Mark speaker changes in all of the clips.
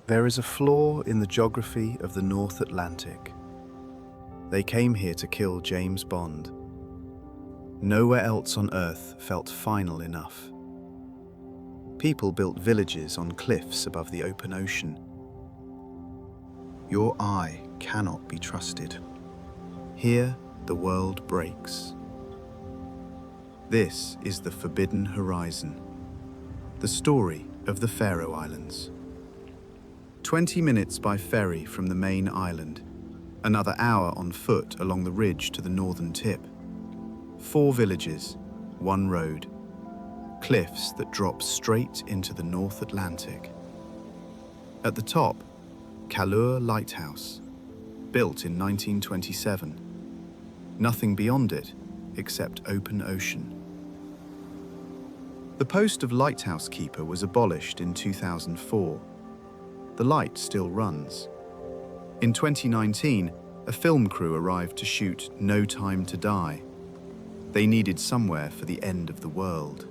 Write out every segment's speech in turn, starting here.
Speaker 1: There is a flaw in the geography of the North Atlantic. They came here to kill James Bond. Nowhere else on Earth felt final enough. People built villages on cliffs above the open ocean. Your eye cannot be trusted. Here, the world breaks. This is the Forbidden Horizon, the story of the Faroe Islands. 20 minutes by ferry from the main island, another hour on foot along the ridge to the northern tip. 4 villages, 1 road, cliffs that drop straight into the North Atlantic. At the top, Kalsoy Lighthouse, built in 1927. Nothing beyond it except open ocean. The post of lighthouse keeper was abolished in 2004. The light still runs. In 2019, a film crew arrived to shoot No Time to Die. They needed somewhere for the end of the world.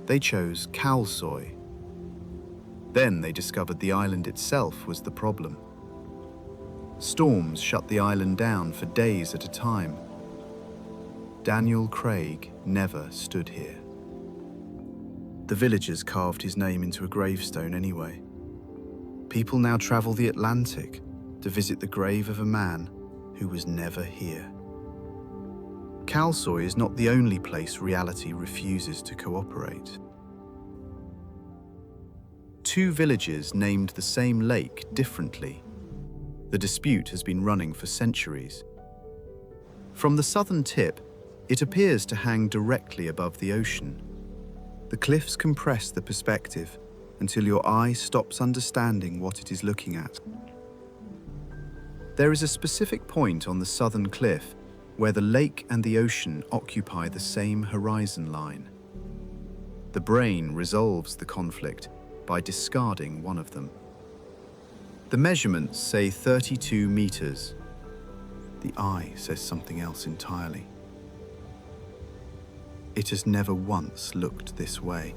Speaker 1: They chose Kalsoy. Then they discovered the island itself was the problem. Storms shut the island down for days at a time. Daniel Craig never stood here. The villagers carved his name into a gravestone anyway. People now travel the Atlantic to visit the grave of a man who was never here. Kalsoy is not the only place reality refuses to cooperate. 2 villages named the same lake differently. The dispute has been running for centuries. From the southern tip, it appears to hang directly above the ocean. The cliffs compress the perspective until your eye stops understanding what it is looking at. There is a specific point on the southern cliff where the lake and the ocean occupy the same horizon line. The brain resolves the conflict by discarding one of them. The measurements say 32 meters. The eye says something else entirely. It has never once looked this way.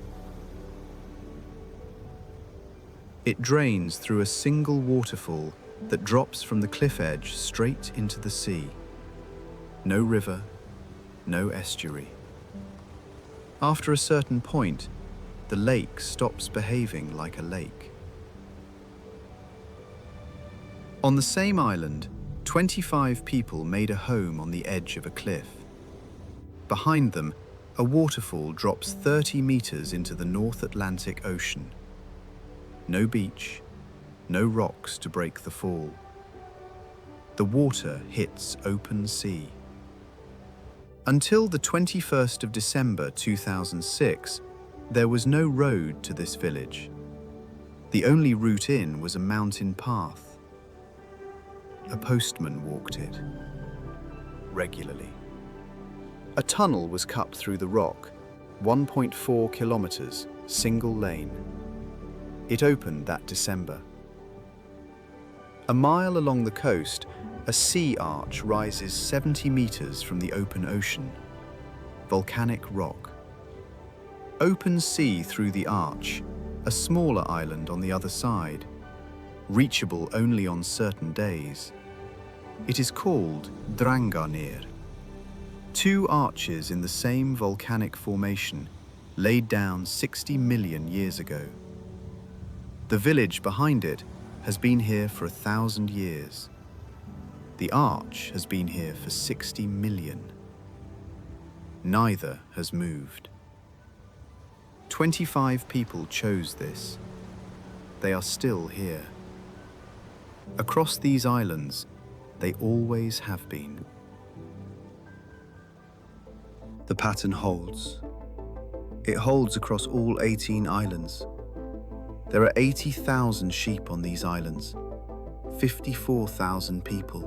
Speaker 1: It drains through a single waterfall that drops from the cliff edge straight into the sea. No river, no estuary. After a certain point, the lake stops behaving like a lake. On the same island, 25 people made a home on the edge of a cliff. Behind them, a waterfall drops 30 meters into the North Atlantic Ocean. No beach, no rocks to break the fall. The water hits open sea. Until the 21st of December 2006, there was no road to this village. The only route in was a mountain path. A postman walked it regularly. A tunnel was cut through the rock, 1.4 kilometers, single lane. It opened that December. A mile along the coast, a sea arch rises 70 meters from the open ocean. Volcanic rock. Open sea through the arch, a smaller island on the other side, reachable only on certain days. It is called Drangarnir. 2 arches in the same volcanic formation, laid down 60 million years ago. The village behind it has been here for 1,000 years. The arch has been here for 60 million. Neither has moved. 25 people chose this. They are still here. Across these islands, they always have been. The pattern holds. It holds across all 18 islands. There are 80,000 sheep on these islands, 54,000 people.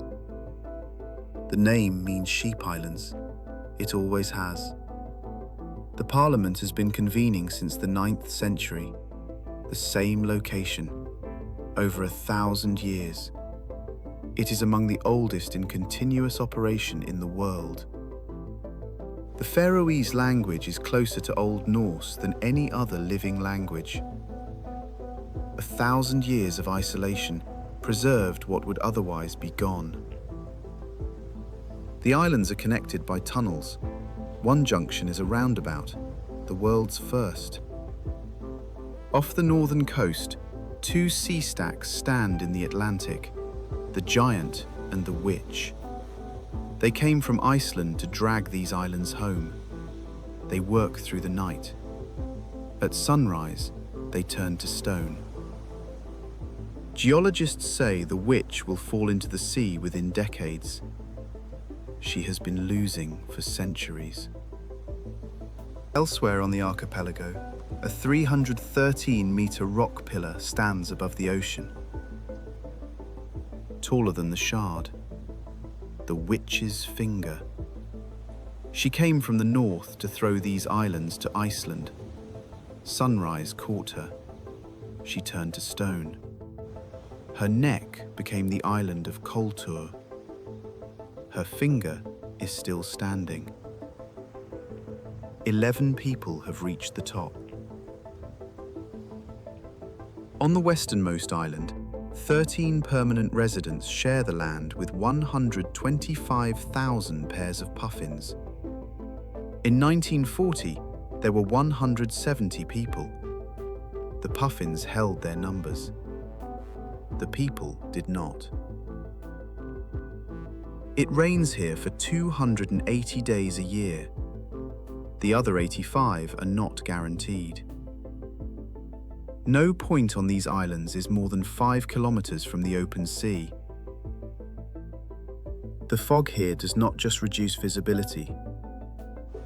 Speaker 1: The name means Sheep Islands. It always has. The Parliament has been convening since the 9th century, the same location, over 1,000 years. It is among the oldest in continuous operation in the world. The Faroese language is closer to Old Norse than any other living language. 1,000 years of isolation preserved what would otherwise be gone. The islands are connected by tunnels. One junction is a roundabout, the world's first. Off the northern coast, two sea stacks stand in the Atlantic, the Giant and the Witch. They came from Iceland to drag these islands home. They work through the night. At sunrise, they turn to stone. Geologists say the Witch will fall into the sea within decades. She has been losing for centuries. Elsewhere on the archipelago, a 313-meter rock pillar stands above the ocean. Taller than the Shard, the Witch's finger. She came from the north to throw these islands to Iceland. Sunrise caught her. She turned to stone. Her neck became the island of Kalsoy. Her finger is still standing. 11 people have reached the top. On the westernmost island, 13 permanent residents share the land with 125,000 pairs of puffins. In 1940, there were 170 people. The puffins held their numbers. The people did not. It rains here for 280 days a year. The other 85 are not guaranteed. No point on these islands is more than 5 kilometers from the open sea. The fog here does not just reduce visibility.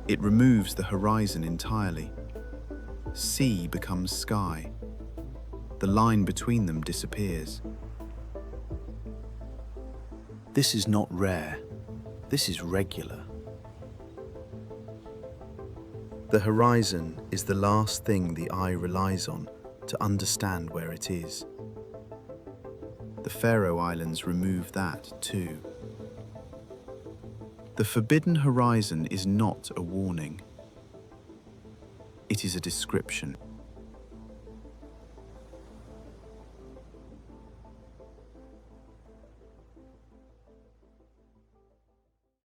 Speaker 1: It removes the horizon entirely. Sea becomes sky. The line between them disappears. This is not rare. This is regular. The horizon is the last thing the eye relies on to understand where it is. The Faroe Islands remove that too. The forbidden horizon is not a warning. It is a description.